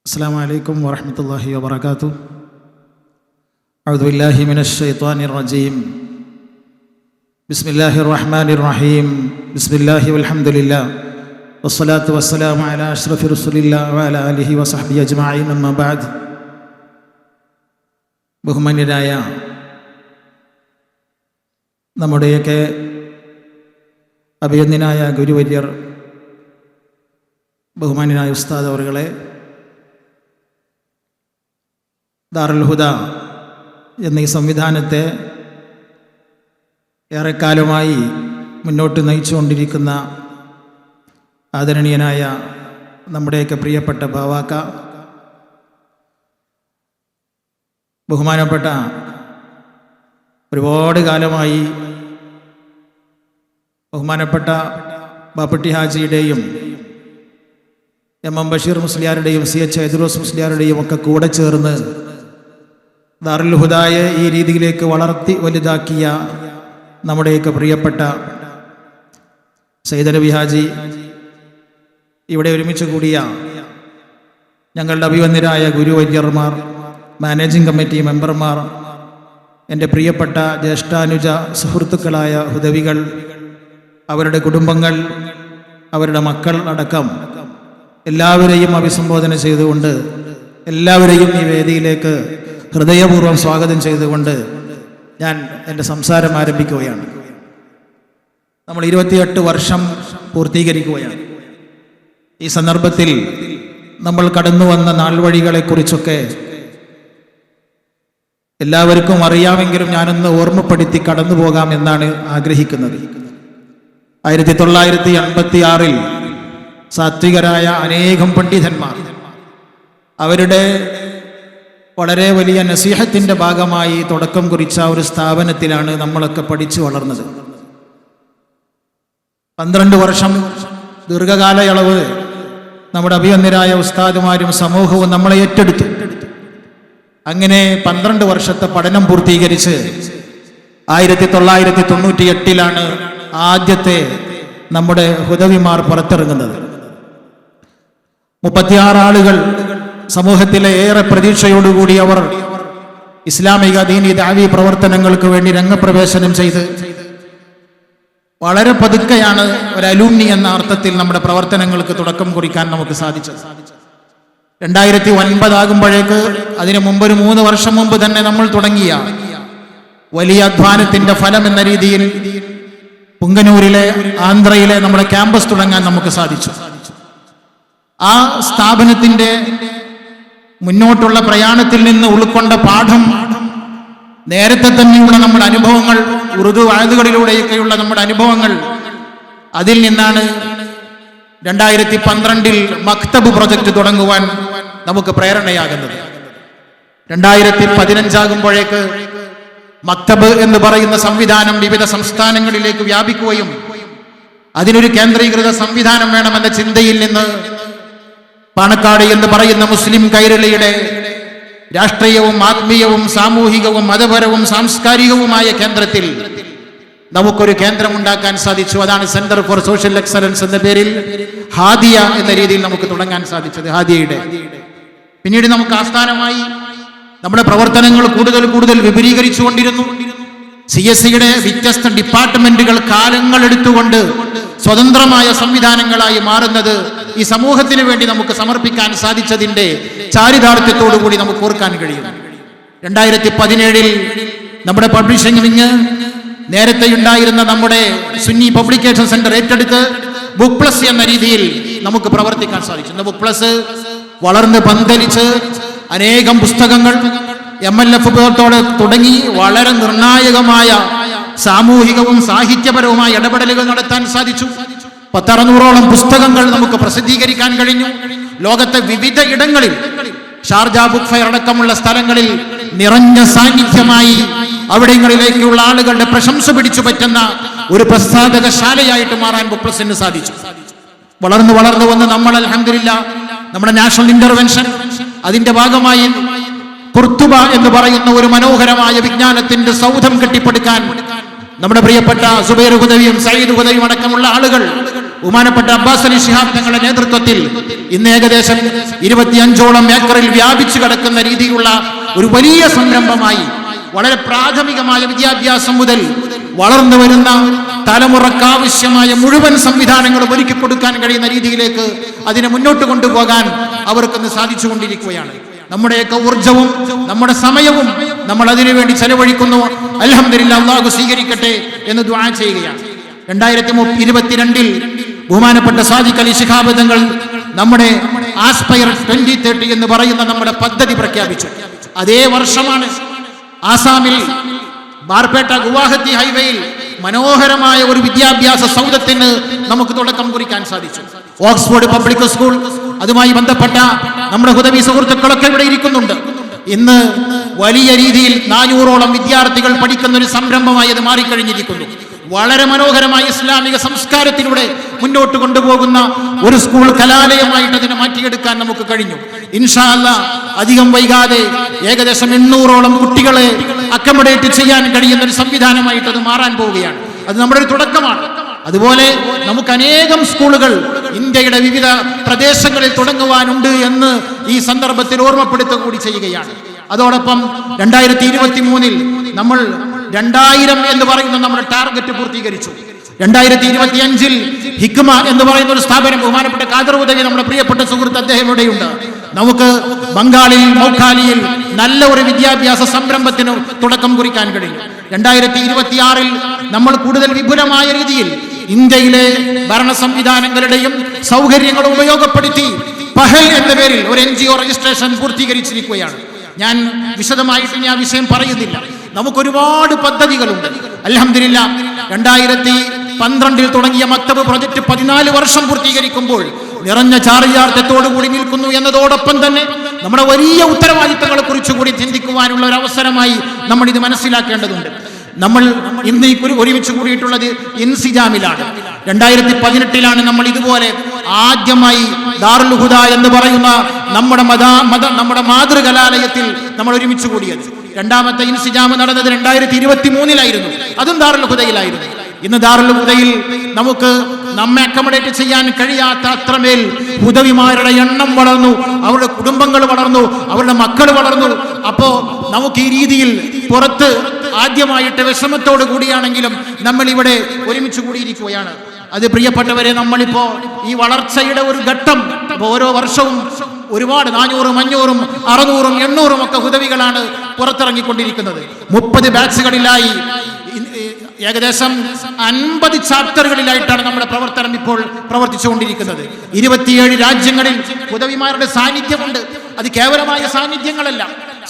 അസ്സലാമു വറഹ്മത്തുള്ളാഹി വബറകാതുഹു. അഊദു ബില്ലാഹി മിനശ് ശൈത്വാനിർ റജീം. ബിസ്മില്ലാഹിർ റഹ്മാനിർ റഹീം. ബിസ്മില്ലാഹി വൽഹംദുലില്ലാഹ് വസ്സലാത്തു വസ്സലാമു അലാ അഷ്റഫി റസൂലില്ലാഹി വഅലാ ആലിഹി വസഹ്ബിഹി അജ്മഈൻ. അമ്മാ ബഅദ്. ബഹുമാന്യരായ നമ്മുടെയൊക്കെ അഭിനന്ദനായ ഗുരുവര്യർ, ബഹുമാന്യനായ ഉസ്താദ് അവറുകളെ, ദാറുൽ ഹുദ എന്ന ഈ സംവിധാനത്തെ ഏറെക്കാലമായി മുന്നോട്ട് നയിച്ചുകൊണ്ടിരിക്കുന്ന ആദരണീയനായ നമ്മുടെയൊക്കെ പ്രിയപ്പെട്ട ബാവാക്ക, ബഹുമാനപ്പെട്ട ഒരുപാട് കാലമായി ബഹുമാനപ്പെട്ട ബാപ്പട്ടി ഹാജിയുടെയും എം ബഷീർ മുസ്ലിയാരുടെയും CH എദ്രോസ് മുസ്ലിയാരുടെയും ഒക്കെ കൂടെ ചേർന്ന് ദാറുൽ ഹുദായെ ഈ രീതിയിലേക്ക് വളർത്തി വലുതാക്കിയ നമ്മുടെയൊക്കെ പ്രിയപ്പെട്ട സയ്യിദ് അലവി ഹാജി, ഇവിടെ ഒരുമിച്ച് കൂടിയ ഞങ്ങളുടെ അഭിവന്ദരായ ഗുരുവര്യന്മാർ, മാനേജിംഗ് കമ്മിറ്റി മെമ്പർമാർ, എൻ്റെ പ്രിയപ്പെട്ട ജ്യേഷ്ഠാനുജ സുഹൃത്തുക്കളായ ഹുദവികൾ, അവരുടെ കുടുംബങ്ങൾ, അവരുടെ മക്കൾ അടക്കം എല്ലാവരെയും അഭിസംബോധന ചെയ്തുകൊണ്ട്, എല്ലാവരെയും ഈ വേദിയിലേക്ക് ഹൃദയപൂർവ്വം സ്വാഗതം ചെയ്തുകൊണ്ട് ഞാൻ എൻ്റെ സംസാരം ആരംഭിക്കുകയാണ്. നമ്മൾ 28 വർഷം പൂർത്തീകരിക്കുകയാണ്. ഈ സന്ദർഭത്തിൽ നമ്മൾ കടന്നു വന്ന നാൾവഴികളെക്കുറിച്ചൊക്കെ എല്ലാവർക്കും അറിയാമെങ്കിലും ഞാനൊന്ന് ഓർമ്മപ്പെടുത്തി കടന്നു പോകാം എന്നാണ് ആഗ്രഹിക്കുന്നത്. 1986 സാത്വികരായ അനേകം പണ്ഡിതന്മാർ അവരുടെ വളരെ വലിയ നസീഹത്തിൻ്റെ ഭാഗമായി തുടക്കം കുറിച്ച ഒരു സ്ഥാപനത്തിലാണ് നമ്മളൊക്കെ പഠിച്ചു വളർന്നത്. 12 വർഷം ദീർഘകാലയളവ് നമ്മുടെ അഭിവന്ദരായ ഉസ്താദുമാരും സമൂഹവും നമ്മളെ ഏറ്റെടുത്തു. അങ്ങനെ 12 വർഷത്തെ പഠനം പൂർത്തീകരിച്ച് 1998 ആദ്യത്തെ നമ്മുടെ ഹുദവിമാർ പുറത്തിറങ്ങുന്നത്. 36 ആളുകൾ സമൂഹത്തിലെ ഏറെ പ്രതീക്ഷയോടുകൂടി അവർ ഇസ്ലാമിക ദീനി ദഅവി പ്രവർത്തനങ്ങൾക്ക് വേണ്ടി രംഗപ്രവേശനം ചെയ്ത് വളരെ പതുക്കെയാണ് ഒരു അലൂമിനി എന്ന അർത്ഥത്തിൽ നമ്മുടെ പ്രവർത്തനങ്ങൾക്ക് തുടക്കം കുറിക്കാൻ നമുക്ക് സാധിച്ചത്. 2009 ആകുമ്പോഴേക്ക്, അതിനു മുമ്പ് ഒരു 3 വർഷം മുമ്പ് തന്നെ നമ്മൾ തുടങ്ങിയ വലിയ അധ്വാനത്തിന്റെ ഫലം എന്ന രീതിയിൽ പുങ്കനൂരിലെ ആന്ധ്രയിലെ നമ്മുടെ ക്യാമ്പസ് തുടങ്ങാൻ നമുക്ക് സാധിച്ചു. ആ സ്ഥാപനത്തിന്റെ മുന്നോട്ടുള്ള പ്രയാണത്തിൽ നിന്ന് ഉൾക്കൊണ്ട പാഠം, നേരത്തെ തന്നെയുള്ള നമ്മുടെ അനുഭവങ്ങൾ, ഉറുദു വഅദുകളിലൂടെയൊക്കെയുള്ള നമ്മുടെ അനുഭവങ്ങൾ, അതിൽ നിന്നാണ് 2012 മക്തബ് പ്രൊജക്ട് തുടങ്ങുവാൻ നമുക്ക് പ്രേരണയാകുന്നത്. 2015 ആകുമ്പോഴേക്ക് മക്തബ് എന്ന് പറയുന്ന സംവിധാനം വിവിധ സംസ്ഥാനങ്ങളിലേക്ക് വ്യാപിക്കുകയും അതിനൊരു കേന്ദ്രീകൃത സംവിധാനം വേണമെന്ന ചിന്തയിൽ നിന്ന് പാണക്കാട് എന്ന് പറയുന്ന മുസ്ലിം കൈരളിയുടെ രാഷ്ട്രീയവും ആത്മീയവും സാമൂഹികവും മതപരവും സാംസ്കാരികവുമായ കേന്ദ്രത്തിൽ നമുക്കൊരു കേന്ദ്രം ഉണ്ടാക്കാൻ സാധിച്ചു. അതാണ് സെന്റർ ഫോർ സോഷ്യൽ എക്സലൻസ് എന്ന പേരിൽ ഹാദിയ എന്ന രീതിയിൽ നമുക്ക് തുടങ്ങാൻ സാധിച്ചത്. ഹാദിയയുടെ പിന്നീട് നമുക്ക് ആസ്ഥാനമായി നമ്മുടെ പ്രവർത്തനങ്ങൾ കൂടുതൽ വിപുലീകരിച്ചുകൊണ്ടിരുന്നു. CSEയുടെ വ്യത്യസ്ത ഡിപ്പാർട്ട്മെന്റുകൾ കാലങ്ങൾ എടുത്തുകൊണ്ട് സ്വതന്ത്രമായ സംവിധാനങ്ങളായി മാറുന്നത് ഈ സമൂഹത്തിന് വേണ്ടി നമുക്ക് സമർപ്പിക്കാൻ സാധിച്ചതിന്റെ ചാരിതാർത്ഥ്യത്തോടുകൂടി നമുക്ക് ഓർക്കാൻ കഴിയും. 2017 നമ്മുടെ പബ്ലിഷിംഗ് വിങ് നേരത്തെ ഉണ്ടായിരുന്ന നമ്മുടെ സുന്നി പബ്ലിക്കേഷൻ സെന്റർ ഏറ്റെടുത്ത് ബുക്ക് പ്ലസ് എന്ന രീതിയിൽ നമുക്ക് പ്രവർത്തിക്കാൻ സാധിച്ചു. ബുക്ക് പ്ലസ് വളർന്ന് പന്തലിച്ച് അനേകം പുസ്തകങ്ങൾ MLF തുടങ്ങി വളരെ നിർണായകമായ സാമൂഹികവും സാഹിത്യപരവുമായ ഇടപെടലുകൾ നടത്താൻ സാധിച്ചു. 600ഓളം പുസ്തകങ്ങൾ നമുക്ക് പ്രസിദ്ധീകരിക്കാൻ കഴിഞ്ഞു. ലോകത്തെ വിവിധ ഇടങ്ങളിൽ, ഷാർജ ബുക്ക് ഫെയർ അടക്കമുള്ള സ്ഥലങ്ങളിൽ നിറഞ്ഞ സാന്നിധ്യമായി അവിടങ്ങളിലേക്കുള്ള ആളുകളുടെ പ്രശംസ പിടിച്ചു പറ്റുന്ന ഒരു പ്രസാധകശാലയായിട്ട് മാറാൻ ബുക്ക് പ്ലസിന് സാധിച്ചു. വളർന്നു വന്ന് നമ്മൾ അൽഹംദുലില്ലാഹ് നമ്മുടെ നാഷണൽ ഇന്റർവെൻഷൻ, അതിന്റെ ഭാഗമായി ഖുർത്തുബ എന്ന് പറയുന്ന ഒരു മനോഹരമായ വിജ്ഞാനത്തിന്റെ സൗധം കെട്ടിപ്പടുക്കാൻ നമ്മുടെ പ്രിയപ്പെട്ട സുബൈർ ഹുദവിയും സയ്യിദ് ഹുദവിയും അടക്കമുള്ള ആളുകൾ ബഹുമാനപ്പെട്ട അബ്ബാസ് അലി ശിഹാബ് തങ്ങളുടെ നേതൃത്വത്തിൽ ഇന്ന് ഏകദേശം 25ഓളം ഏക്കറിൽ വ്യാപിച്ചു കിടക്കുന്ന രീതിയിലുള്ള ഒരു വലിയ സംരംഭമായി വളരെ പ്രാഥമികമായ വിദ്യാഭ്യാസം മുതൽ വളർന്നു വരുന്ന തലമുറക്കാവശ്യമായ മുഴുവൻ സംവിധാനങ്ങളും ഒരുക്കി കൊടുക്കാൻ കഴിയുന്ന രീതിയിലേക്ക് അതിനെ മുന്നോട്ട് കൊണ്ടുപോകാൻ അവർക്കൊന്ന് സാധിച്ചുകൊണ്ടിരിക്കുകയാണ്. നമ്മുടെയൊക്കെ ഊർജവും നമ്മുടെ സമയവും നമ്മൾ അതിനുവേണ്ടി ചെലവഴിക്കുന്നു. അൽഹംദുലില്ലാഹ്, അല്ലാഹു സ്വീകരിക്കട്ടെ എന്ന് ദുആ ചെയ്യുകയാണ്. 2022 ബഹുമാനപ്പെട്ട സാദിഖ് അലി ശിഹാബ് തങ്ങൾ നമ്മുടെ ആസ്പയർ 2030 എന്ന് പറയുന്ന നമ്മുടെ പദ്ധതി പ്രഖ്യാപിച്ചു. അതേ വർഷമാണ് ആസാമിൽ ബാർപേട്ട ഗുവാഹത്തി ഹൈവേയിൽ മനോഹരമായ ഒരു വിദ്യാഭ്യാസ സൗധത്തിന് നമുക്ക് തുടക്കം കുറിക്കാൻ സാധിച്ചു. ഓക്സ്ഫോർഡ് പബ്ലിക് സ്കൂൾ, അതുമായി ബന്ധപ്പെട്ട നമ്മുടെ ഹുദവി സുഹൃത്തുക്കളൊക്കെ ഇവിടെ ഇരിക്കുന്നുണ്ട്. ഇന്ന് വലിയ രീതിയിൽ 400ഓളം വിദ്യാർത്ഥികൾ പഠിക്കുന്ന ഒരു സംരംഭമായി അത് മാറിക്കഴിഞ്ഞിരിക്കുന്നു. വളരെ മനോഹരമായ ഇസ്ലാമിക സംസ്കാരത്തിലൂടെ മുന്നോട്ട് കൊണ്ടുപോകുന്ന ഒരു സ്കൂൾ കലാലയമായിട്ട് അതിനെ മാറ്റിയെടുക്കാൻ നമുക്ക് കഴിഞ്ഞു. ഇൻഷാ അല്ലാഹ് അധികം വൈകാതെ ഏകദേശം 800ഓളം കുട്ടികളെ അക്കമഡേറ്റ് ചെയ്യാൻ കഴിയുന്ന ഒരു സംവിധാനമായിട്ട് അത് മാറാൻ പോവുകയാണ്. അത് നമ്മുടെ ഒരു തുടക്കമാണ്. അതുപോലെ നമുക്ക് അനേകം സ്കൂളുകൾ ഇന്ത്യയുടെ വിവിധ പ്രദേശങ്ങളിൽ തുടങ്ങുവാനുണ്ട് എന്ന് ഈ സന്ദർഭത്തിൽ ഓർമ്മപ്പെടുത്തുക കൂടി ചെയ്യുകയാണ്. അതോടൊപ്പം 2023 നമ്മൾ 2000 എന്ന് പറയുന്ന നമ്മുടെ ടാർഗറ്റ് പൂർത്തീകരിച്ചു. 2025 ഹിക്മ എന്ന് പറയുന്ന ഒരു സ്ഥാപനം ബഹുമാനപ്പെട്ട ഖാദർ ഉദവി നമ്മുടെ പ്രിയപ്പെട്ട സുഹൃത്ത് അദ്ദേഹം ഇവിടെയുണ്ട്. നമുക്ക് ബംഗാളിൽ മൗഖാലിയിൽ നല്ല ഒരു വിദ്യാഭ്യാസ സംരംഭത്തിന് തുടക്കം കുറിക്കാൻ കഴിയും. 2026 നമ്മൾ കൂടുതൽ വിപുലമായ രീതിയിൽ ഇന്ത്യയിലെ ഭരണ സംവിധാനങ്ങളുടെയും സൗകര്യങ്ങളും ഉപയോഗപ്പെടുത്തി പഹൽ എന്ന പേരിൽ ഒരു NGO രജിസ്ട്രേഷൻ പൂർത്തീകരിച്ചിരിക്കുകയാണ്. ഞാൻ വിശദമായിട്ട് ഞാൻ വിഷയം പറയുന്നില്ല. നമുക്കൊരുപാട് പദ്ധതികളുണ്ട്. അൽഹംദുലില്ലാഹ് 2012 തുടങ്ങിയ മക്തബ് പ്രൊജക്ട് 14 വർഷം പൂർത്തീകരിക്കുമ്പോൾ നിറഞ്ഞ ചാറിയാർത്ഥത്തോടു കൂടി നിൽക്കുന്നു എന്നതോടൊപ്പം തന്നെ നമ്മുടെ വലിയ ഉത്തരവാദിത്തങ്ങളെ കുറിച്ച് കൂടി ചിന്തിക്കുവാനുള്ള ഒരു അവസരമായി നമ്മൾ ഇത് മനസ്സിലാക്കേണ്ടതുണ്ട്. നമ്മൾ ഇന്ന് ഒരുമിച്ച് കൂടിയിട്ടുള്ളത് ഇൻസിജാമിലാണ്. 2018 നമ്മൾ ഇതുപോലെ ആദ്യമായി ദാറുൽ ഹുദ എന്ന് പറയുന്ന നമ്മുടെ മാതൃകലാലയത്തിൽ നമ്മൾ ഒരുമിച്ച് കൂടിയത്. രണ്ടാമത്തെ ഇൻസിജാം നടന്നത് 2023 അതും ദാറുൽ ഹുദയിലായിരുന്നു. ഇന്ന് ദാറുൽ ഹുദയിൽ നമുക്ക് നമ്മെ അക്കമഡേറ്റ് ചെയ്യാൻ കഴിയാത്ത അത്രമേൽ ഹുദവിമാരുടെ എണ്ണം വളർന്നു, അവരുടെ കുടുംബങ്ങൾ വളർന്നു, അവരുടെ മക്കൾ വളർന്നു. അപ്പോ നമുക്ക് ഈ രീതിയിൽ പുറത്ത് ആദ്യമായിട്ട് വിഷമത്തോടു കൂടിയാണെങ്കിലും നമ്മൾ ഇവിടെ ഒരുമിച്ച് കൂടിയിരിക്കുകയാണ്. അത് പ്രിയപ്പെട്ടവരെ, നമ്മളിപ്പോ ഈ വളർച്ചയുടെ ഒരു ഘട്ടം ഓരോ വർഷവും ഒരുപാട് 400, 500, 600, 800 ഒക്കെ ഹുദവികളാണ് പുറത്തിറങ്ങിക്കൊണ്ടിരിക്കുന്നത്. 30 ബാച്ചുകളിലായി ഏകദേശം 50 ചാപ്റ്ററുകളിലായിട്ടാണ് നമ്മുടെ പ്രവർത്തനം ഇപ്പോൾ പ്രവർത്തിച്ചുകൊണ്ടിരിക്കുന്നത്. 27 രാജ്യങ്ങളിൽ ഹുദവിമാരുടെ സാന്നിധ്യമുണ്ട്. അത് കേവലമായ സാന്നിധ്യങ്ങളല്ല,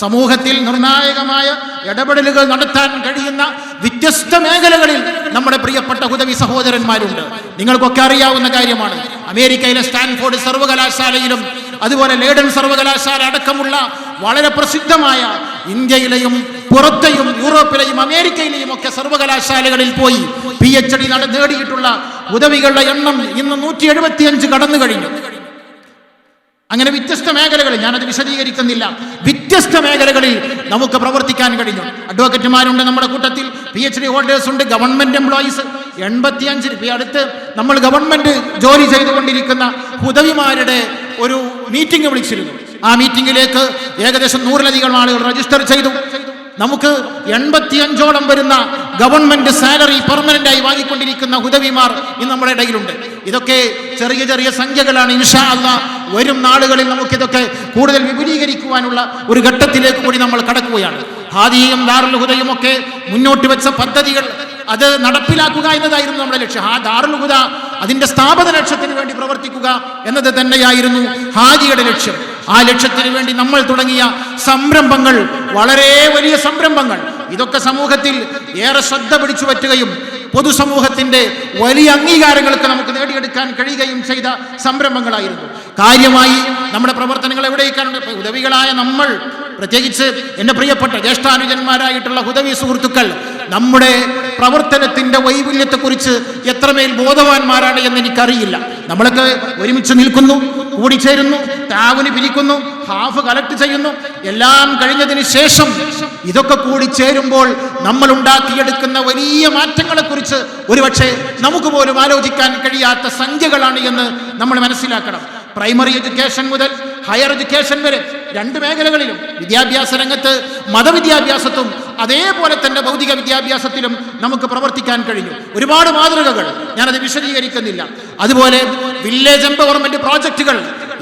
സമൂഹത്തിൽ നിർണായകമായ ഇടപെടലുകൾ നടത്താൻ കഴിയുന്ന വ്യത്യസ്ത മേഖലകളിൽ നമ്മുടെ പ്രിയപ്പെട്ട ഹുദവി സഹോദരന്മാരുണ്ട്. നിങ്ങൾക്കൊക്കെ അറിയാവുന്ന കാര്യമാണ്, അമേരിക്കയിലെ സ്റ്റാൻഫോർഡ് സർവകലാശാലയിലും അതുപോലെ ലേഡൻ സർവകലാശാല അടക്കമുള്ള വളരെ പ്രസിദ്ധമായ ഇന്ത്യയിലെയും പുറത്തെയും യൂറോപ്പിലെയും അമേരിക്കയിലെയും ഒക്കെ സർവകലാശാലകളിൽ പോയി PhD നേടിയിട്ടുള്ള ഹുദവികളുടെ എണ്ണം ഇന്ന് 175 കടന്നു കഴിഞ്ഞു. അങ്ങനെ വ്യത്യസ്ത മേഖലകളിൽ, ഞാനത് വിശദീകരിക്കുന്നില്ല, വ്യത്യസ്ത മേഖലകളിൽ നമുക്ക് പ്രവർത്തിക്കാൻ കഴിഞ്ഞു. അഡ്വക്കറ്റുമാരുണ്ട് നമ്മുടെ കൂട്ടത്തിൽ, PhD ഹോൾഡേഴ്സ് ഉണ്ട്, ഗവൺമെന്റ് എംപ്ലോയീസ് 85. അടുത്ത് നമ്മൾ ഗവൺമെന്റ് ജോലി ചെയ്തുകൊണ്ടിരിക്കുന്ന ഹുദവിമാരുടെ ഒരു മീറ്റിംഗ് വിളിച്ചിരുന്നു. ആ മീറ്റിംഗിലേക്ക് ഏകദേശം 100-ലധികം ആളുകൾ രജിസ്റ്റർ ചെയ്തു. നമുക്ക് 85ഓളം വരുന്ന ഗവൺമെന്റ് സാലറി പെർമനന്റായി വാങ്ങിക്കൊണ്ടിരിക്കുന്ന ഹുദവിമാർ ഇന്ന് നമ്മുടെ ഇടയിലുണ്ട്. ഇതൊക്കെ ചെറിയ ചെറിയ സംഖ്യകളാണ്. ഇൻഷാ അല്ലാഹ് വരും നാളുകളിൽ നമുക്കിതൊക്കെ കൂടുതൽ വിപുലീകരിക്കുവാനുള്ള ഒരു ഘട്ടത്തിലേക്ക് കൂടി നമ്മൾ കടക്കുകയാണ്. ഹാദിയും ദാറുൽ ഹുദയും ഒക്കെ മുന്നോട്ട് വെച്ച പദ്ധതികൾ അത് നടപ്പിലാക്കുക എന്നതായിരുന്നു നമ്മുടെ ലക്ഷ്യം. ദാറുൽ ഹുദ അതിന്റെ സ്ഥാപന ലക്ഷ്യത്തിന് വേണ്ടി പ്രവർത്തിക്കുക എന്നത് തന്നെയായിരുന്നു ഹാദിയുടെ ലക്ഷ്യം. ആ ലക്ഷ്യത്തിന് വേണ്ടി നമ്മൾ തുടങ്ങിയ സംരംഭങ്ങൾ വളരെ വലിയ സംരംഭങ്ങൾ, ഇതൊക്കെ സമൂഹത്തിൽ ഏറെ ശ്രദ്ധ പിടിച്ചു പറ്റുകയും പൊതുസമൂഹത്തിന്റെ വലിയ അംഗീകാരങ്ങൾക്ക് നമുക്ക് നേടിയെടുക്കാൻ കഴിയുകയും ചെയ്ത സംരംഭങ്ങളായിരുന്നു. കാര്യമായി നമ്മുടെ പ്രവർത്തനങ്ങൾ എവിടേക്കാണ്? ഹുദവികളായ നമ്മൾ, പ്രത്യേകിച്ച് എൻ്റെ പ്രിയപ്പെട്ട ജ്യേഷ്ഠാനുജന്മാരായിട്ടുള്ള ഹുദവി സുഹൃത്തുക്കൾ നമ്മുടെ പ്രവർത്തനത്തിന്റെ വൈപുല്യത്തെക്കുറിച്ച് എത്രമേൽ ബോധവാന്മാരാണ് എന്ന് എനിക്കറിയില്ല. നമ്മളൊക്കെ ഒരുമിച്ച് നിൽക്കുന്നു, കൂടിച്ചേരുന്നു, താവുന് പിരിക്കുന്നു, ഹാഫ് കളക്ട് ചെയ്യുന്നു. എല്ലാം കഴിഞ്ഞതിന് ശേഷം ഇതൊക്കെ കൂടി ചേരുമ്പോൾ നമ്മൾ ഉണ്ടാക്കിയെടുക്കുന്ന വലിയ മാറ്റങ്ങളെ കുറിച്ച് ഒരുപക്ഷെ നമുക്ക് പോലും ആലോചിക്കാൻ കഴിയാത്ത സംഖ്യകളാണ് എന്ന് നമ്മൾ മനസ്സിലാക്കണം. പ്രൈമറി എഡ്യൂക്കേഷൻ മുതൽ ഹയർ എഡ്യൂക്കേഷൻ വരെ രണ്ട് മേഖലകളിലും വിദ്യാഭ്യാസ രംഗത്ത് മതവിദ്യാഭ്യാസത്തും അതേപോലെ തന്നെ ഭൗതിക വിദ്യാഭ്യാസത്തിലും നമുക്ക് പ്രവർത്തിക്കാൻ കഴിഞ്ഞു. ഒരുപാട് മാതൃകകൾ, ഞാനത് വിശദീകരിക്കുന്നില്ല. അതുപോലെ വില്ലേജ് എംപവർമെന്റ് പ്രോജക്റ്റുകൾ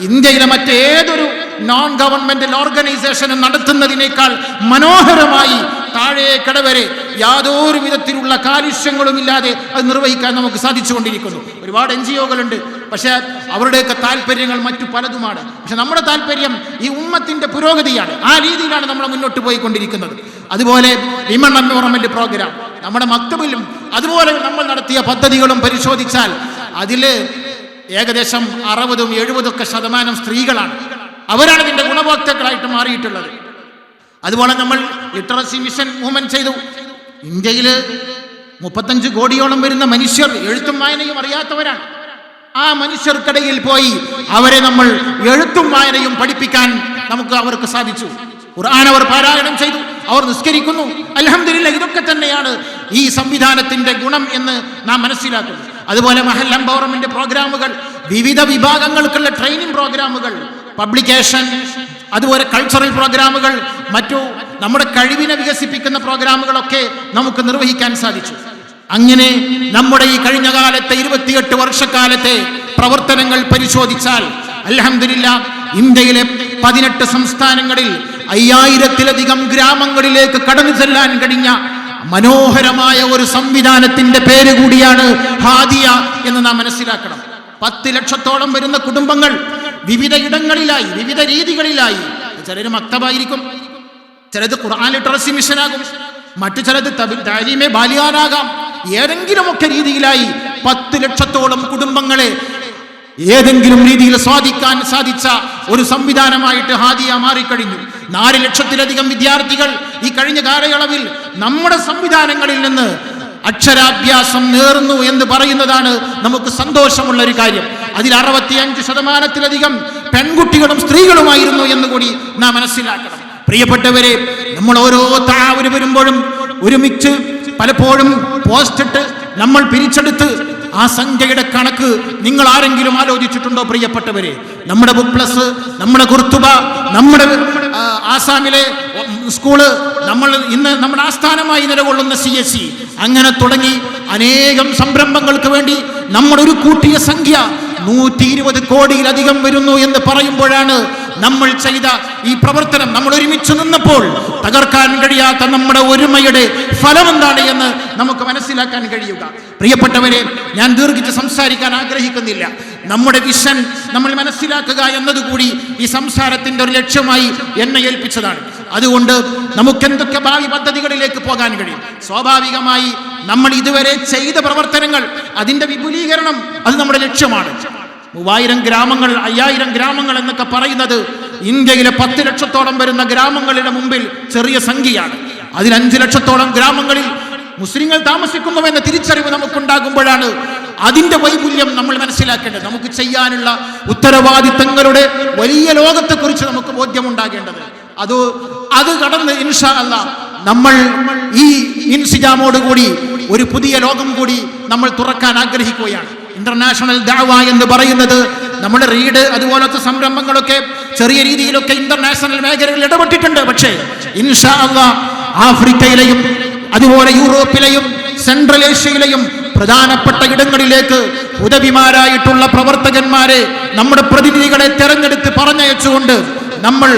ഇന്ത്യയിലെ മറ്റേതൊരു നോൺ ഗവൺമെന്റൽ ഓർഗനൈസേഷനും നടത്തുന്നതിനേക്കാൾ മനോഹരമായി താഴേക്കട വരെ യാതൊരു വിധത്തിലുള്ള കാലുഷ്യങ്ങളും ഇല്ലാതെ അത് നിർവഹിക്കാൻ നമുക്ക് സാധിച്ചുകൊണ്ടിരിക്കുന്നു. ഒരുപാട് NGO-കളുണ്ട്, പക്ഷെ അവരുടെയൊക്കെ താല്പര്യങ്ങൾ മറ്റു പലതുമാണ്. പക്ഷെ നമ്മുടെ താല്പര്യം ഈ ഉമ്മത്തിന്റെ പുരോഗതിയാണ്. ആ രീതിയിലാണ് നമ്മൾ മുന്നോട്ട് പോയിക്കൊണ്ടിരിക്കുന്നത്. അതുപോലെ വിമൺ എംപവർമെന്റ് പ്രോഗ്രാം നമ്മുടെ മക്തബിലും അതുപോലെ നമ്മൾ നടത്തിയ പദ്ധതികളും പരിശോധിച്ചാൽ അതിൽ ഏകദേശം 60-70% സ്ത്രീകളാണ്. അവരാണ് ഇതിന്റെ ഗുണഭോക്താക്കളായിട്ട് മാറിയിട്ടുള്ളത്. അതുപോലെ നമ്മൾ ലിറ്ററസി മിഷൻ മൂവ്മെന്റ് ചെയ്തു. ഇന്ത്യയിൽ 35 കോടിയോളം വരുന്ന മനുഷ്യർ എഴുത്തും വായനയും അറിയാത്തവരാണ്. ആ മനുഷ്യർക്കിടയിൽ പോയി അവരെ നമ്മൾ എഴുത്തും വായനയും പഠിപ്പിക്കാൻ അവർക്ക് സാധിച്ചു. ഖുർആൻ അവർ പാരായണം ചെയ്തു, അവർ നിസ്കരിക്കുന്നു. അൽഹംദുലില്ലാഹ്, ഇതൊക്കെ തന്നെയാണ് ഈ സംവിധാനത്തിന്റെ ഗുണം എന്ന് നാം മനസ്സിലാക്കുന്നു. അതുപോലെ മഹൽ എംപവർമെന്റ് പ്രോഗ്രാമുകൾ, വിവിധ വിഭാഗങ്ങൾക്കുള്ള ട്രെയിനിങ് പ്രോഗ്രാമുകൾ, പബ്ലിക്കേഷൻ, അതുപോലെ കൾച്ചറൽ പ്രോഗ്രാമുകൾ, മറ്റു നമ്മുടെ കഴിവിനെ വികസിപ്പിക്കുന്ന പ്രോഗ്രാമുകളൊക്കെ നമുക്ക് നിർവഹിക്കാൻ സാധിച്ചു. അങ്ങനെ നമ്മുടെ ഈ കഴിഞ്ഞ കാലത്തെ 28 വർഷക്കാലത്തെ പ്രവർത്തനങ്ങൾ പരിശോധിച്ചാൽ അൽഹംദുലില്ലാഹ് ഇന്ത്യയിലെ 18 സംസ്ഥാനങ്ങളിൽ 5000-ലധികം ഗ്രാമങ്ങളിലേക്ക് കടന്നു ചെല്ലാൻ കഴിഞ്ഞ മനോഹരമായ ഒരു സംവിധാനത്തിന്റെ പേര് കൂടിയാണ് ഹാദിയ എന്ന് നാം മനസ്സിലാക്കണം. 10 ലക്ഷത്തോളം വരുന്ന കുടുംബങ്ങൾ വിവിധ ഇടങ്ങളിലായി, വിവിധ രീതികളിലായി, ചിലര് മക്തബായിരിക്കും, ചിലത് ഖുർആൻ ലിറ്ററസി മിഷനാകും, മറ്റു ചിലത് താലീമെ ബാലിയാനാകാം. ഏതെങ്കിലുമൊക്കെ രീതിയിലായി 10 ലക്ഷത്തോളം കുടുംബങ്ങളെ ഏതെങ്കിലും രീതിയിൽ സ്വാധീനിക്കാൻ സാധിച്ച ഒരു സംവിധാനമായിട്ട് ഹാദിയ മാറിക്കഴിഞ്ഞു. 4 ലക്ഷത്തിലധികം വിദ്യാർത്ഥികൾ ഈ കഴിഞ്ഞ കാലയളവിൽ നമ്മുടെ സംവിധാനങ്ങളിൽ നിന്ന് അക്ഷരാഭ്യാസം നേർന്നു എന്ന് പറയുന്നതാണ് നമുക്ക് സന്തോഷമുള്ള ഒരു കാര്യം. അതിൽ 65%-ലധികം പെൺകുട്ടികളും സ്ത്രീകളുമായിരുന്നു എന്ന് കൂടി നാം മനസ്സിലാക്കണം. പ്രിയപ്പെട്ടവരെ, നമ്മൾ ഓരോ താവര് വരുമ്പോഴും ഒരുമിച്ച് പലപ്പോഴും പോസ്റ്റിട്ട് നമ്മൾ പിരിച്ചെടുത്ത് ആ സംഖ്യയുടെ കണക്ക് നിങ്ങൾ ആരെങ്കിലും ആലോചിച്ചിട്ടുണ്ടോ? പ്രിയപ്പെട്ടവരെ, നമ്മുടെ ബുക്ക് പ്ലസ്, നമ്മുടെ കുർത്തുബ, നമ്മുടെ ആസാമിലെ സ്കൂള്, നമ്മൾ ഇന്ന് നമ്മുടെ ആസ്ഥാനമായി നിലകൊള്ളുന്ന CSE, അങ്ങനെ തുടങ്ങി അനേകം സംരംഭങ്ങൾക്ക് വേണ്ടി നമ്മൾ ഒരു കൂട്ടിയ സംഖ്യ 120 കോടിയിലധികം വരുന്നു എന്ന് പറയുമ്പോഴാണ് നമ്മൾ ചെയ്ത ഈ പ്രവർത്തനം, നമ്മൾ ഒരുമിച്ച് നിന്നപ്പോൾ തകർക്കാൻ കഴിയാത്ത നമ്മുടെ ഒരുമയുടെ ഫലം എന്താണ് എന്ന് നമുക്ക് മനസ്സിലാക്കാൻ കഴിയുക. പ്രിയപ്പെട്ടവരെ, ഞാൻ ദീർഘിച്ച് സംസാരിക്കാൻ ആഗ്രഹിക്കുന്നില്ല. നമ്മുടെ വിഷൻ നമ്മൾ മനസ്സിലാക്കുക എന്നതുകൂടി ഈ സംസാരത്തിന്റെ ഒരു ലക്ഷ്യമായി എന്നെ ഏൽപ്പിച്ചതാണ്. അതുകൊണ്ട് നമുക്ക് എന്തൊക്കെ ഭാവി പദ്ധതികളിലേക്ക് പോകാൻ കഴിയും? സ്വാഭാവികമായി നമ്മൾ ഇതുവരെ ചെയ്ത പ്രവർത്തനങ്ങൾ, അതിന്റെ വിപുലീകരണം, അത് നമ്മുടെ ലക്ഷ്യമാണ്. 3000 ഗ്രാമങ്ങൾ, 5000 ഗ്രാമങ്ങൾ എന്നൊക്കെ പറയുന്നത് ഇന്ത്യയിലെ 10 ലക്ഷത്തോളം വരുന്ന ഗ്രാമങ്ങളുടെ മുമ്പിൽ ചെറിയ സംഖ്യയാണ്. അതിൽ 5 ലക്ഷത്തോളം ഗ്രാമങ്ങളിൽ മുസ്ലിങ്ങൾ താമസിക്കുന്നുവെന്ന തിരിച്ചറിവ് നമുക്കുണ്ടാകുമ്പോഴാണ് അതിന്റെ വൈപുല്യം നമ്മൾ മനസ്സിലാക്കേണ്ടത്. നമുക്ക് ചെയ്യാനുള്ള ഉത്തരവാദിത്തങ്ങളുടെ വലിയ ലോകത്തെക്കുറിച്ച് നമുക്ക് ബോധ്യമുണ്ടാകേണ്ടത്. അത് കടന്ന് ഇൻഷാ അല്ലാഹ് നമ്മൾ ഈ ഇൻസിജാമോടുകൂടി ഒരു പുതിയ ലോകം കൂടി നമ്മൾ തുറക്കാൻ ആഗ്രഹിക്കുകയാണ്. ഇന്റർനാഷണൽ ദഅവ എന്ന് പറയുന്നത് നമ്മുടെ റീഡ് അതുപോലത്തെ സംരംഭങ്ങളൊക്കെ ചെറിയ രീതിയിലൊക്കെ ഇന്റർനാഷണൽ മേഖലകളിൽ ഇടപെട്ടിട്ടുണ്ട്. പക്ഷേ ഇൻഷാ അല്ലാഹ് ആഫ്രിക്കയിലെയും അതുപോലെ യൂറോപ്പിലെയും സെൻട്രൽ ഏഷ്യയിലെയും പ്രധാനപ്പെട്ട ഇടങ്ങളിലേക്ക് ഉദവിമാരായിട്ടുള്ള പ്രവർത്തകന്മാരെ, നമ്മുടെ പ്രതിനിധികളെ തെരഞ്ഞെടുത്ത് പറഞ്ഞയച്ചുകൊണ്ട് നമ്മൾ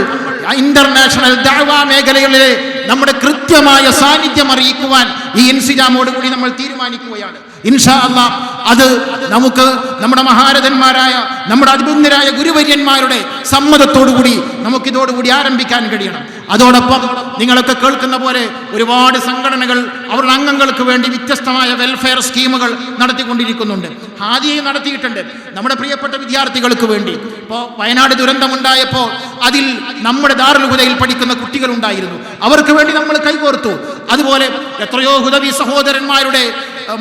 ഇന്റർനാഷണൽ ദഅവ മേഖലകളിലെ നമ്മുടെ കൃത്യമായ സാന്നിധ്യം അറിയിക്കുവാൻ ഈ ഇൻസിജാമോട് കൂടി നമ്മൾ തീരുമാനിക്കുകയാണ്. ഇൻഷാ അല്ലാഹ് അത് നമുക്ക് നമ്മുടെ മഹാരഥന്മാരായ, നമ്മുടെ അഭിബന്ധരായ ഗുരുവര്യന്മാരുടെ സമ്മതത്തോടുകൂടി നമുക്കിതോടുകൂടി ആരംഭിക്കാൻ കഴിയണം. അതോടൊപ്പം നിങ്ങളൊക്കെ കേൾക്കുന്ന പോലെ ഒരുപാട് സംഘടനകൾ അവരുടെ അംഗങ്ങൾക്ക് വേണ്ടി വ്യത്യസ്തമായ വെൽഫെയർ സ്കീമുകൾ നടത്തിക്കൊണ്ടിരിക്കുന്നുണ്ട്. ഹാദിയയും നടത്തിയിട്ടുണ്ട് നമ്മുടെ പ്രിയപ്പെട്ട വിദ്യാർത്ഥികൾക്ക് വേണ്ടി. ഇപ്പോൾ വയനാട് ദുരന്തമുണ്ടായപ്പോൾ അതിൽ നമ്മുടെ ദാറുൽ ഹുദയിൽ പഠിക്കുന്ന കുട്ടികളുണ്ടായിരുന്നു, അവർക്ക് വേണ്ടി നമ്മൾ കൈകോർത്തു. അതുപോലെ എത്രയോ ഹുദവി സഹോദരന്മാരുടെ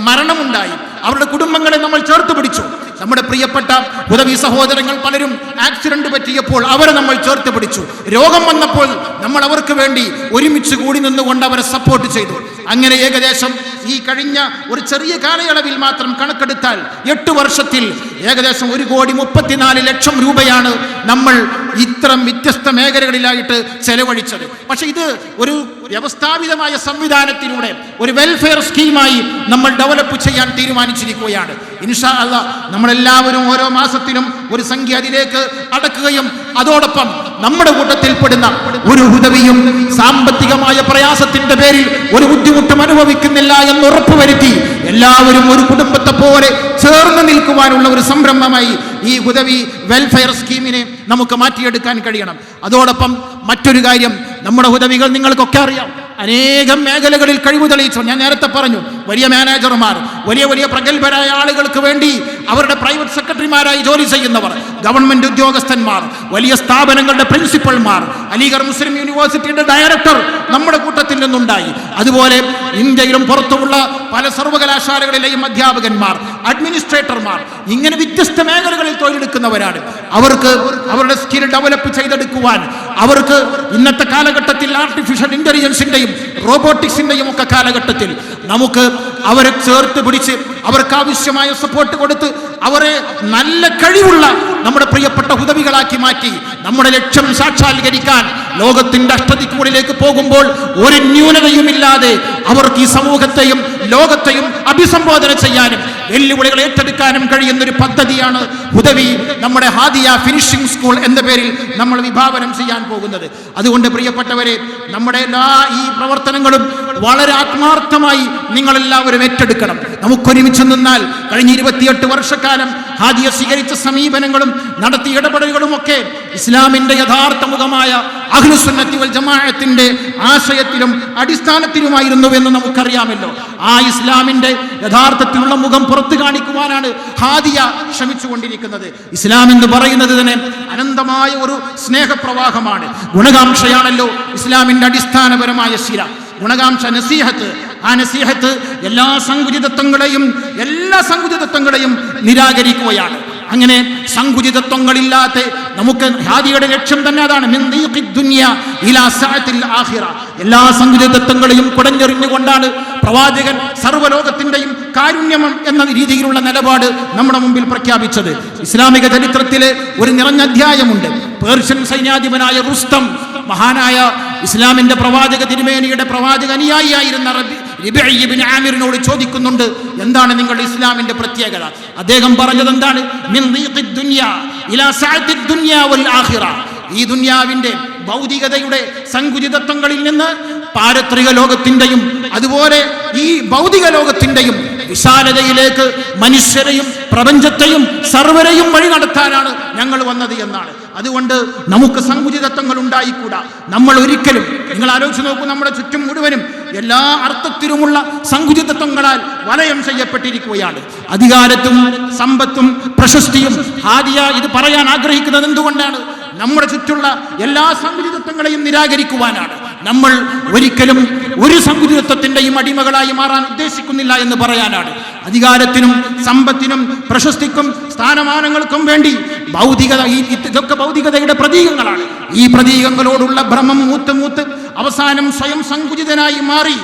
മരണമുണ്ടായി, അവരുടെ കുടുംബങ്ങളെ നമ്മൾ ചേർത്ത് പിടിച്ചു. നമ്മുടെ പ്രിയപ്പെട്ട ഹുദവി സഹോദരങ്ങൾ പലരും ആക്സിഡന്റ് പറ്റിയപ്പോൾ അവരെ നമ്മൾ ചേർത്ത് പിടിച്ചു. രോഗം വന്നപ്പോൾ നമ്മൾ അവർക്ക് വേണ്ടി ഒരുമിച്ച് കൂടി നിന്നുകൊണ്ട് അവരെ സപ്പോർട്ട് ചെയ്തു. അങ്ങനെ ഏകദേശം ഈ കഴിഞ്ഞ ഒരു ചെറിയ കാലയളവിൽ മാത്രം കണക്കെടുത്താൽ 8 വർഷത്തിൽ ഏകദേശം 1,34,00,000 രൂപയാണ് നമ്മൾ ഇത്തരം വ്യത്യസ്ത മേഖലകളിലായിട്ട് ചെലവഴിച്ചത്. പക്ഷെ ഇത് ഒരു വ്യവസ്ഥാപിതമായ സംവിധാനത്തിലൂടെ ഒരു വെൽഫെയർ സ്കീമായി നമ്മൾ ഡെവലപ്പ് ചെയ്യാൻ തീരുമാനിച്ചിരിക്കുകയാണ്. ഇൻഷാ അല്ലാഹ് നമ്മളെല്ലാവരും ഓരോ മാസത്തിലും ഒരു സംഖ്യ അതിലേക്ക് അടക്കുകയും അതോടൊപ്പം നമ്മുടെ കൂട്ടത്തിൽപ്പെടുന്ന ഒരു ഹുദവിയും സാമ്പത്തികമായ പ്രയാസത്തിന്റെ പേരിൽ ഒരു ബുദ്ധിമുട്ടും അനുഭവിക്കുന്നില്ല എന്ന് ഉറപ്പുവരുത്തി എല്ലാവരും ഒരു കുടുംബത്തെ പോലെ ചേർന്ന് നിൽക്കുവാനുള്ള ഒരു സംരംഭമായി ഈ ഹുദവി വെൽഫെയർ സ്കീമിനെ നമുക്ക് മാറ്റിയെടുക്കാൻ കഴിയണം. അതോടൊപ്പം മറ്റൊരു കാര്യം, നമ്മുടെ ഹുദവികൾ നിങ്ങൾക്കൊക്കെ അറിയാം, അനേകം മേഖലകളിൽ കഴിവ് തെളിയിച്ചു. ഞാൻ നേരത്തെ പറഞ്ഞു, വലിയ മാനേജർമാർ, വലിയ വലിയ പ്രഗത്ഭരായ ആളുകൾക്ക് വേണ്ടി അവരുടെ പ്രൈവറ്റ് സെക്രട്ടറിമാരായി ജോലി ചെയ്യുന്നവർ, ഗവൺമെന്റ് ഉദ്യോഗസ്ഥന്മാർ, വലിയ സ്ഥാപനങ്ങളുടെ പ്രിൻസിപ്പൽമാർ, അലിഗർ മുസ്ലിം യൂണിവേഴ്സിറ്റിയുടെ ഡയറക്ടർ നമ്മുടെ കൂട്ടത്തിൽ നിന്നുണ്ടായി. അതുപോലെ ഇന്ത്യയിലും പുറത്തുമുള്ള പല സർവകലാശാലകളിലെയും അധ്യാപകന്മാർ, അഡ്മിനിസ്ട്രേറ്റർമാർ, ഇങ്ങനെ വ്യത്യസ്ത മേഖലകളിൽ തൊഴിലെടുക്കുന്നവരാണ്. അവർക്ക് അവരുടെ സ്കിൽ ഡെവലപ്പ് ചെയ്തെടുക്കുവാൻ, അവർക്ക് ഇന്നത്തെ കാലഘട്ടത്തിൽ ആർട്ടിഫിഷ്യൽ ഇന്റലിജൻസിന്റെയും റോബോട്ടിക്സിന്റെയും ഒക്കെ കാലഘട്ടത്തിൽ നമുക്ക് അവരെ ചേർത്ത് പിടിച്ച് അവർക്ക് ആവശ്യമായ സപ്പോർട്ട് കൊടുത്ത് അവരെ നല്ല കഴിവുള്ള നമ്മുടെ പ്രിയപ്പെട്ട ഹുദവികളാക്കി മാറ്റി നമ്മുടെ ലക്ഷ്യം സാക്ഷാത്കരിക്കാൻ ലോകത്തിന്റെ അഷ്ടദിക്കുകളിലേക്ക് പോകുമ്പോൾ ഒരു ന്യൂനതയുമില്ലാതെ അവർക്ക് ഈ സമൂഹത്തെയും ലോകത്തെയും അഭിസംബോധന ചെയ്യാനും വെല്ലുവിളികൾ ഏറ്റെടുക്കാനും കഴിയുന്ന ഒരു പദ്ധതിയാണ് ഹുദവി നമ്മുടെ ഹാദിയ ഫിനിഷിംഗ് സ്കൂൾ എന്ന പേരിൽ നമ്മൾ വിഭാവനം ചെയ്യാൻ പോകുന്നത്. അതുകൊണ്ട് പ്രിയപ്പെട്ടവരെ, നമ്മുടെ എല്ലാ ഈ പ്രവർത്തനങ്ങളും വളരെ ആത്മാർത്ഥമായി നിങ്ങളെല്ലാവരും ഏറ്റെടുക്കണം. നമുക്കൊരുമിച്ച് നിന്നാൽ കഴിഞ്ഞ 28 വർഷക്കാലം ഹാദിയ സ്വീകരിച്ച സമീപനങ്ങളും നടത്തിയ ഇടപെടലുകളും ഒക്കെ ഇസ്ലാമിന്റെ യഥാർത്ഥ മുഖമായ അഹ്ലുസുന്നത്തി വൽ ജമാഅത്തിന്റെ ആശയത്തിലും അടിസ്ഥാനത്തിലുമായിരുന്നുവെന്ന് നമുക്കറിയാമല്ലോ. ആ ഇസ്ലാമിന്റെ യഥാർത്ഥത്തിലുള്ള മുഖം പുറത്തു കാണിക്കുവാനാണ് ഹാദിയ ശ്രമിച്ചുകൊണ്ടിരിക്കുന്നത്. ഇസ്ലാം എന്ന് പറയുന്നത് തന്നെ അനന്തമായ ഒരു സ്നേഹപ്രവാഹമാണ്, ഗുണകാംക്ഷയാണല്ലോ ഇസ്ലാമിന്റെ അടിസ്ഥാനപരമായ ശില. ഗുണകാംക്ഷ, നസീഹത്ത്. ആ നസീഹത്ത് എല്ലാ സങ്കുചിതത്വങ്ങളെയും നിരാകരിക്കുകയാണ്. അങ്ങനെ സങ്കുചിതത്വങ്ങളില്ലാത്ത നമുക്ക് ഹാദിയുടെ ലക്ഷ്യം തന്നെ അതാണ്. എല്ലാ സങ്കുചിതത്വങ്ങളെയും കുടഞ്ഞെറിഞ്ഞുകൊണ്ടാണ് പ്രവാചകൻ സർവ്വലോകത്തിന്റെയും കാരുണ്യം എന്ന രീതിയിലുള്ള നിലപാട് നമ്മുടെ മുമ്പിൽ പ്രഖ്യാപിച്ചത്. ഇസ്ലാമിക ചരിത്രത്തിലെ ഒരു നിറഞ്ഞ അധ്യായമുണ്ട്. പേർഷ്യൻ സൈന്യാധിപനായ റുസ്തം മഹാനായ ഇസ്ലാമിന്റെ പ്രവാചക തിരുമേനിയുടെ പ്രവാചക അനുയായിയായിരുന്ന റിബഈ ഇബ്നു ആമിറിനോട് ചോദിക്കുന്നുണ്ട്, എന്താണ് നിങ്ങളുടെ ഇസ്ലാമിന്റെ പ്രത്യേകത? അദ്ദേഹം പറഞ്ഞത് എന്താണ്? മിൻ ദീഖിദ് ദുനിയ ഇലാ സഅത്തിദ് ദുനിയ വൽ ആഖിറ. ഈ ദുനിയാവിന്റെ ഭൗതികതയുടെ സങ്കുചിതത്വങ്ങളിൽ നിന്ന് പാരത്രിക ലോകത്തിന്റെയും അതുപോലെ ഈ ഭൗതിക ലോകത്തിന്റെയും വിശാലതയിലേക്ക് മനുഷ്യരെയും പ്രപഞ്ചത്തെയും സർവരെയും വഴി നടത്താനാണ് ഞങ്ങൾ വന്നത് എന്നാണ്. അതുകൊണ്ട് നമുക്ക് സങ്കുചിതത്വങ്ങൾ ഉണ്ടായിക്കൂടാ. നമ്മൾ ഒരിക്കലും, നിങ്ങൾ ആലോചിച്ച് നോക്കൂ, നമ്മുടെ ചുറ്റും മുഴുവനും എല്ലാ അർത്ഥത്തിലുമുള്ള സങ്കുചിതത്വങ്ങളാൽ വലയം ചെയ്യപ്പെട്ടിരിക്കുകയാണ്. അധികാരത്തും സമ്പത്തും പ്രശസ്തിയും. ഹാദിയ ഇത് പറയാൻ ആഗ്രഹിക്കുന്നത് എന്തുകൊണ്ടാണ്? നമ്മുടെ ചുറ്റുള്ള എല്ലാ സങ്കുചിതത്വങ്ങളെയും നിരാകരിക്കുവാനാണ്. നമ്മൾ ഒരിക്കലും ഒരു സങ്കുചിതത്വത്തിന്റെയും അടിമകളായി മാറാൻ ഉദ്ദേശിക്കുന്നില്ല എന്ന് പറയാനാണ്. അധികാരത്തിനും സമ്പത്തിനും പ്രശസ്തിക്കും സ്ഥാനമാനങ്ങൾക്കും വേണ്ടി ഇതൊക്കെ ഭൗതികതയുടെ പ്രതീകങ്ങളാണ്. ഈ പ്രതീകങ്ങളോടുള്ള ഭ്രമം മൂത്ത് അവസാനം സ്വയം സങ്കുചിതനായി മാറി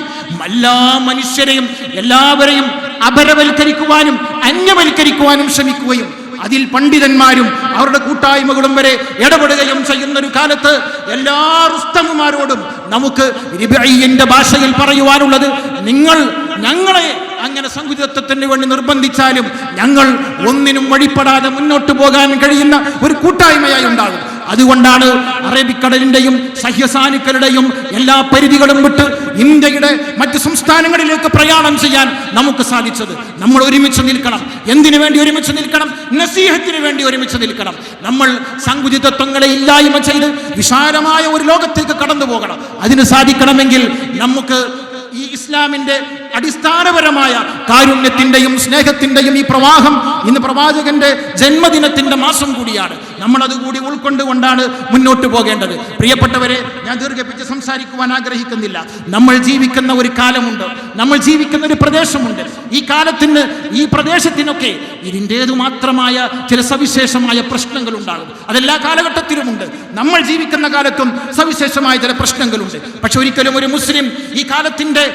എല്ലാ മനുഷ്യരെയും എല്ലാവരെയും അപരവൽക്കരിക്കുവാനും അന്യവൽക്കരിക്കുവാനും ശ്രമിക്കുകയും അതിൽ പണ്ഡിതന്മാരും അവരുടെ കൂട്ടായ്മകളും വരെ ഇടപെടുകയും ചെയ്യുന്ന ഒരു കാലത്ത് എല്ലാ റുസ്തമുമാരോടും നമുക്ക് റിബഈന്റെ ഭാഷയിൽ പറയുവാനുള്ളത്, നിങ്ങൾ ഞങ്ങളെ അങ്ങനെ സങ്കുചിതത്വത്തിന് വേണ്ടി നിർബന്ധിച്ചാലും ഞങ്ങൾ ഒന്നിനും വഴിപ്പെടാതെ മുന്നോട്ട് പോകാൻ കഴിയുന്ന ഒരു കൂട്ടായ്മയായി ഉണ്ടാകും. അതുകൊണ്ടാണ് അറബിക്കടലിന്റെയും സഹ്യസാനുക്കളുടെയും എല്ലാ പരിധികളും വിട്ട് ഇന്ത്യയുടെ മറ്റ് സംസ്ഥാനങ്ങളിലേക്ക് പ്രയാണം ചെയ്യാൻ നമുക്ക് സാധിച്ചത്. നമ്മൾ ഒരുമിച്ച് നിൽക്കണം. എന്തിനു വേണ്ടി ഒരുമിച്ച് നിൽക്കണം? നസീഹത്തിന് വേണ്ടി ഒരുമിച്ച് നിൽക്കണം. നമ്മൾ സങ്കുചിതത്വങ്ങളെ ഇല്ലായ്മ ചെയ്ത് വിശാലമായ ഒരു ലോകത്തേക്ക് കടന്നു പോകണം. അതിന് സാധിക്കണമെങ്കിൽ നമുക്ക് ഈ ഇസ്ലാമിന്റെ അടിസ്ഥാനപരമായ കാരുണ്യത്തിന്റെയും സ്നേഹത്തിന്റെയും ഈ പ്രവാഹം ഇന്ന് പ്രവാചകന്റെ ജന്മദിനത്തിന്റെ മാസം കൂടിയാണ്. നമ്മൾ അതുകൂടി ഉൾക്കൊണ്ടുകൊണ്ടാണ് മുന്നോട്ട് പോകേണ്ടത്. പ്രിയപ്പെട്ടവരെ, ഞാൻ ദീർഘിപ്പിച്ച് സംസാരിക്കുവാൻ ആഗ്രഹിക്കുന്നില്ല. നമ്മൾ ജീവിക്കുന്ന ഒരു കാലമുണ്ട്, നമ്മൾ ജീവിക്കുന്ന ഒരു പ്രദേശമുണ്ട്. ഈ കാലത്തിന്, ഈ പ്രദേശത്തിനൊക്കെ ഇതിൻ്റേതു മാത്രമായ ചില സവിശേഷമായ പ്രശ്നങ്ങൾ ഉണ്ടാകും. അതെല്ലാ കാലഘട്ടത്തിലുമുണ്ട്. നമ്മൾ ജീവിക്കുന്ന കാലത്തും സവിശേഷമായ ചില പ്രശ്നങ്ങളുണ്ട്. പക്ഷെ ഒരിക്കലും ഒരു മുസ്ലിം ഈ കാലത്തിന്റെ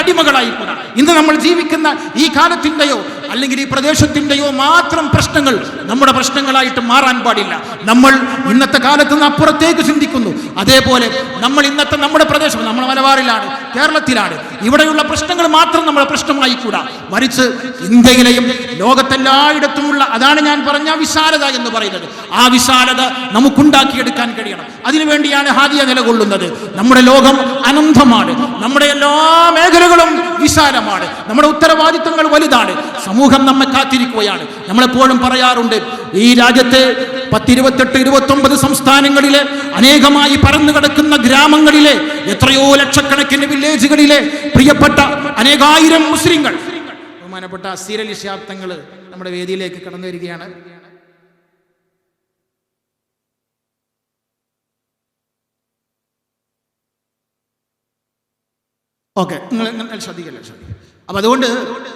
അടിമകളായിക്കൂടാ. ഇന്ന് നമ്മൾ ജീവിക്കുന്ന ഈ കാലത്തിൻ്റെയോ അല്ലെങ്കിൽ ഈ പ്രദേശത്തിൻ്റെയോ മാത്രം പ്രശ്നങ്ങൾ നമ്മുടെ പ്രശ്നങ്ങളായിട്ട് മാറാൻ പാടില്ല. നമ്മൾ ഇന്നത്തെ കാലത്ത് നിന്ന് അപ്പുറത്തേക്ക് ചിന്തിക്കുന്നു. അതേപോലെ നമ്മൾ ഇന്നത്തെ നമ്മുടെ പ്രദേശം, നമ്മൾ മലബാറിലാണ്, കേരളത്തിലാണ്, ഇവിടെയുള്ള പ്രശ്നങ്ങൾ മാത്രം നമ്മുടെ പ്രശ്നമായിക്കൂടാ. മറിച്ച് ഇന്ത്യയിലെയും ലോകത്തെല്ലായിടത്തുമുള്ള, അതാണ് ഞാൻ പറഞ്ഞ വിശാലത എന്ന് പറയുന്നത്. ആ വിശാലത നമുക്കുണ്ടാക്കിയെടുക്കാൻ കഴിയണം. അതിനുവേണ്ടിയാണ് ഹാദിയ നിലകൊള്ളുന്നത്. നമ്മുടെ ലോകം അനന്തമാണ്, നമ്മുടെ എല്ലാ മേഖലകളും വിശാലമാണ്, നമ്മുടെ ഉത്തരവാദിത്തങ്ങൾ വലുതാണ്. സമൂഹം നമ്മെ കാത്തിരിക്കുകയാണ്. നമ്മളെപ്പോഴും പറയാറുണ്ട്, ഈ രാജ്യത്തെ 10, 28, 29 സംസ്ഥാനങ്ങളിലെ അനേകമായി പരന്നു കിടക്കുന്ന ഗ്രാമങ്ങളിലെ എത്രയോ ലക്ഷക്കണക്കിന് വില്ലേജുകളിലെ പ്രിയപ്പെട്ട അനേകായിരം മുസ്ലിങ്ങൾ, ബഹുമാനപ്പെട്ട അസീർ അലി ശിഹാബ് തങ്ങൾ നമ്മുടെ വേദിയിലേക്ക് കടന്നു വരികയാണ്. ഓക്കെ, നിങ്ങൾ ശ്രദ്ധിക്കല്ലേ? അപ്പൊ അതുകൊണ്ട്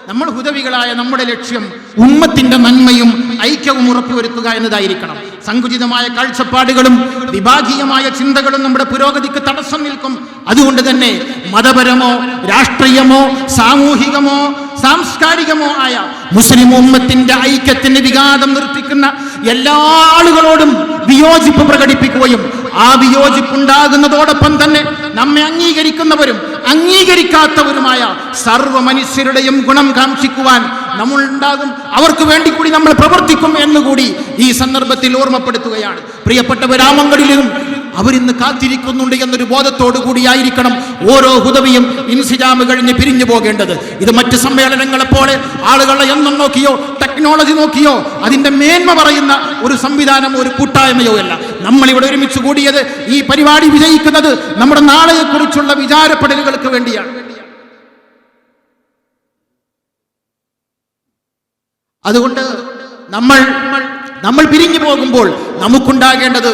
നമ്മൾ ഹുദവികളായ നമ്മുടെ ലക്ഷ്യം ഉമ്മത്തിന്റെ നന്മയും ഐക്യവും ഉറപ്പുവരുത്തുക എന്നതായിരിക്കണം. സങ്കുചിതമായ കാഴ്ചപ്പാടുകളും വിഭാഗീയമായ ചിന്തകളും നമ്മുടെ പുരോഗതിക്ക് തടസ്സം നിൽക്കും. അതുകൊണ്ട് തന്നെ മതപരമോ രാഷ്ട്രീയമോ സാമൂഹികമോ സാംസ്കാരികമോ ആയ മുസ്ലിം ഉമ്മത്തിന്റെ ഐക്യത്തിന് വിഘാതം നിർത്തിക്കുന്ന എല്ലാ ആളുകളോടും വിയോജിപ്പ് പ്രകടിപ്പിക്കുകയും ആ വിയോജിപ്പുണ്ടാകുന്നതോടൊപ്പം തന്നെ നമ്മെ അംഗീകരിക്കുന്നവരും അംഗീകരിക്കാത്തവരുമായ സർവ്വ മനുഷ്യരുടെയും ഗുണം കാക്ഷിക്കുവാൻ നമ്മൾ ഉണ്ടാകും. അവർക്ക് വേണ്ടി കൂടി നമ്മൾ പ്രവർത്തിക്കും എന്നുകൂടി ഈ സന്ദർഭത്തിൽ ഓർമ്മപ്പെടുത്തുകയാണ്. പ്രിയപ്പെട്ട ഗ്രാമങ്ങളിലും അവരിന്ന് കാത്തിരിക്കുന്നുണ്ട് എന്നൊരു ബോധത്തോടു കൂടിയായിരിക്കണം ഓരോ ഹുദവിയും ഇൻസിജാമ് കഴിഞ്ഞ് പിരിഞ്ഞു പോകേണ്ടത്. ഇത് മറ്റ് സമ്മേളനങ്ങളെ പോലെ ആളുകളെ എണ്ണം നോക്കിയോ ടെക്നോളജി നോക്കിയോ അതിന്റെ മേന്മ പറയുന്ന ഒരു സംവിധാനമോ ഒരു കൂട്ടായ്മയോ അല്ല. നമ്മളിവിടെ ഒരുമിച്ച് കൂടിയത്, ഈ പരിപാടി വിജയിക്കുന്നത് നമ്മുടെ നാളെയെക്കുറിച്ചുള്ള വിചാരപ്പെടലുകൾക്ക് വേണ്ടിയാണ്. അതുകൊണ്ട് നമ്മൾ പിരിഞ്ഞു പോകുമ്പോൾ നമുക്കുണ്ടാകേണ്ടത്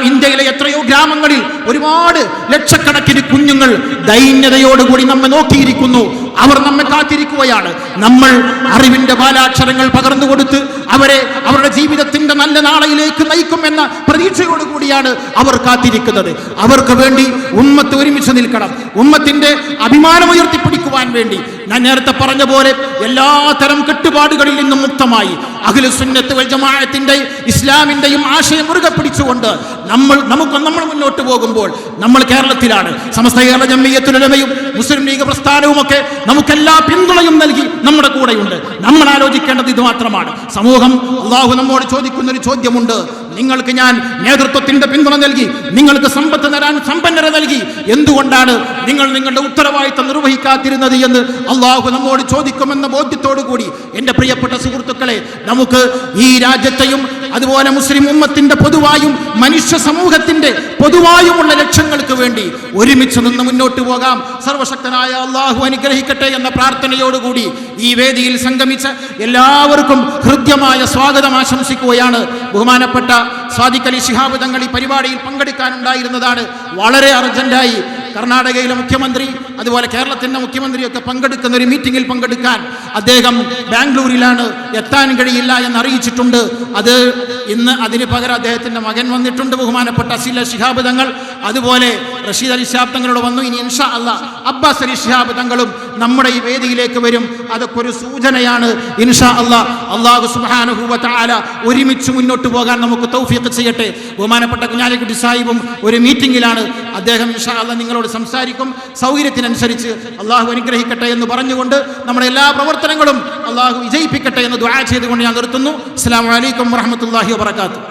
ഇന്ത്യയിലെ എത്രയോ ഗ്രാമങ്ങളിൽ ഒരുപാട് ലക്ഷക്കണക്കിന് കുഞ്ഞുങ്ങൾ ദൈന്യതയോടുകൂടി നമ്മെ നോക്കിയിരിക്കുന്നു. അവർ നമ്മെ കാത്തിരിക്കുകയാണ്. നമ്മൾ അറിവിന്റെ ബാലാക്ഷരങ്ങൾ പകർന്നു കൊടുത്ത് അവരെ അവരുടെ ജീവിതത്തിന്റെ നല്ല നാളെയിലേക്ക് നയിക്കുമെന്ന പ്രതീക്ഷയോടുകൂടിയാണ് അവർ കാത്തിരിക്കുന്നത്. അവർക്ക് വേണ്ടി ഉമ്മത്ത് ഒരുമിച്ച് നിൽക്കണം. ഉമ്മത്തിന്റെ അഭിമാനം ഉയർത്തിപ്പിടിക്കുവാൻ വേണ്ടി ഞാൻ നേരത്തെ പറഞ്ഞ പോലെ എല്ലാ തരം കെട്ടുപാടുകളിൽ നിന്നും മുക്തമായി അഹ്ലു സുന്നത്ത് വൽ ജമാഅത്തിന്റെ ഇസ്ലാമിന്റെയും ആശയം മുറുകെ പിടിച്ചുകൊണ്ട് നമ്മൾ മുന്നോട്ട് പോകുമ്പോൾ, നമ്മൾ കേരളത്തിലാണ്, സമസ്ത കേരള ജംഇയ്യത്തുൽ ഉലമയും മുസ്ലിം ലീഗ് പ്രസ്ഥാനവും ഒക്കെ നമുക്കെല്ലാ പിന്തുണയും നൽകി നമ്മുടെ കൂടെയുണ്ട്. നമ്മൾ ആലോചിക്കേണ്ടത് ഇത് മാത്രമാണ്. സമൂഹം, അള്ളാഹു നമ്മോട് ചോദിക്കുന്ന ഒരു ചോദ്യമുണ്ട്. നിങ്ങൾക്ക് ഞാൻ നേതൃത്വത്തിന്റെ പിന്തുണ നൽകി, നിങ്ങൾക്ക് സമ്പത്ത് തരാൻ സമ്പന്നത നൽകി, എന്തുകൊണ്ടാണ് നിങ്ങൾ നിങ്ങളുടെ ഉത്തരവാദിത്തം നിർവഹിക്കാതിരുന്നത് എന്ന് അള്ളാഹു നമ്മോട് ചോദിക്കുമെന്ന ബോധ്യത്തോടു കൂടി എൻ്റെ പ്രിയപ്പെട്ട സുഹൃത്തുക്കളെ, നമുക്ക് ഈ രാജ്യത്തെയും അതുപോലെ മുസ്ലിം ഉമ്മത്തിന്റെ പൊതുവായും മനുഷ്യ സമൂഹത്തിന്റെ പൊതുവായുമുള്ള ലക്ഷ്യങ്ങൾക്ക് വേണ്ടി ഒരുമിച്ച് നിന്ന് മുന്നോട്ട് പോകാം. സർവശക്തനായ അള്ളാഹു അനുഗ്രഹിക്കട്ടെ എന്ന പ്രാർത്ഥനയോടുകൂടി ഈ വേദിയിൽ സംഗമിച്ച എല്ലാവർക്കും ഹൃദ്യമായ സ്വാഗതം ആശംസിക്കുകയാണ്. ബഹുമാനപ്പെട്ട സാദിഖ് അലി ശിഹാബ് തങ്ങൾ ഈ പരിപാടിയിൽ പങ്കെടുക്കാനുണ്ടായിരുന്നതാണ്. വളരെ അർജന്റായി കർണാടകയിലെ മുഖ്യമന്ത്രി അതുപോലെ കേരളത്തിന്റെ മുഖ്യമന്ത്രിയൊക്കെ പങ്കെടുക്കുന്ന ഒരു മീറ്റിംഗിൽ പങ്കെടുക്കാൻ അദ്ദേഹം ബാംഗ്ലൂരിലാണ്, എത്താൻ കഴിയില്ല എന്ന് അറിയിച്ചിട്ടുണ്ട്. ഇന്ന് അതിന് പകരം അദ്ദേഹത്തിന്റെ മകൻ വന്നിട്ടുണ്ട്, ബഹുമാനപ്പെട്ട അസീൽ ശിഹാബ് തങ്ങൾ. അതുപോലെ റഷീദ് അലി ശിഹാബ് തങ്ങളോട് വന്നു. ഇനി ഇൻഷാ അല്ലാഹ് അബ്ബാസ് അലി ശിഹാബ് തങ്ങളും നമ്മുടെ ഈ വേദിയിലേക്ക് വരും. അതൊക്കെ ഒരു സൂചനയാണ്. ഇൻഷാ അല്ലാഹ് അല്ലാഹു സുബ്ഹാനഹു വ തആല ഒരുമിച്ച് മുന്നോട്ട് പോകാൻ നമുക്ക് തൗഫീഖ് ചെയ്യട്ടെ. ബഹുമാനപ്പെട്ട കുഞ്ഞാലിക്കുട്ടി സാഹിബും ഒരു മീറ്റിംഗിലാണ്. അദ്ദേഹം ഇൻഷാ അല്ലാഹ് നിങ്ങളോട് സംസാരിക്കും. സൗകര്യത്തിനനുസരിച്ച് അള്ളാഹു അനുഗ്രഹിക്കട്ടെ എന്ന് പറഞ്ഞുകൊണ്ട് നമ്മുടെ എല്ലാ പ്രവർത്തനങ്ങളും അള്ളാഹു വിജയിപ്പിക്കട്ടെ എന്ന് ദുആ ചെയ്തുകൊണ്ട് ഞാൻ നിർത്തുന്നു. അസ്സലാമു അലൈക്കും വറഹ്മത്തുള്ളാഹി വബറകാതുഹു.